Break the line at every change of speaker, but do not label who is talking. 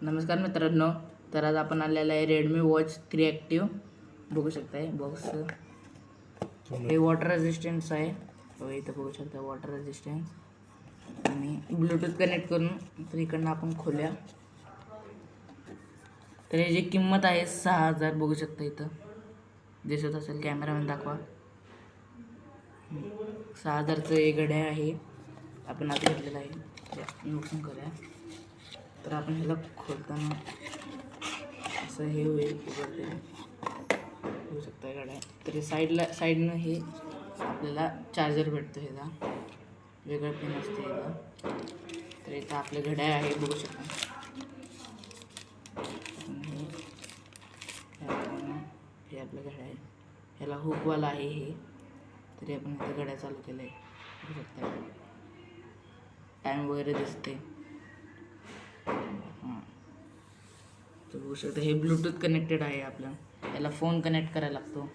नमस्कार मित्रांनो, तर आज आपण आलेला आहे रेडमी वॉच 3 ॲक्टिव्ह. बघू शकताय बॉक्स. हे वॉटर रेजिस्टन्स आहे. इथं बघू शकता वॉटर रेजिस्टन्स आणि ब्लूटूथ कनेक्ट करून तर इकडनं आपण खोल्या. तर याची किंमत आहे 6000. बघू शकता इथं दिसत असेल, कॅमेरामॅन दाखवा. 6000चं हे घड्याळ आहे. आपण आत घेतलेलं आहे. अनबॉक्सिंग करूया. तर आपण ह्याला खोलताना असं हे होईल, उघडते होऊ शकतं गाड्या. तर साईडनं हे आपल्याला चार्जर भेटतो. ह्याचा वेगळं पिन असते ह्याला. तर इथं आपलं घड्याळ आहे, बघू शकता. हे आपलं घड्याळ आहे. ह्याला हुकवाला आहे हे. तरी आपण इथं घड्याळ चालू केलं आहे, बघू शकता. टाईम वगैरे दिसते. तर बघू शकता हे ब्लूटूथ कनेक्टेड आहे आपलं. याला फोन कनेक्ट करायला लागतो.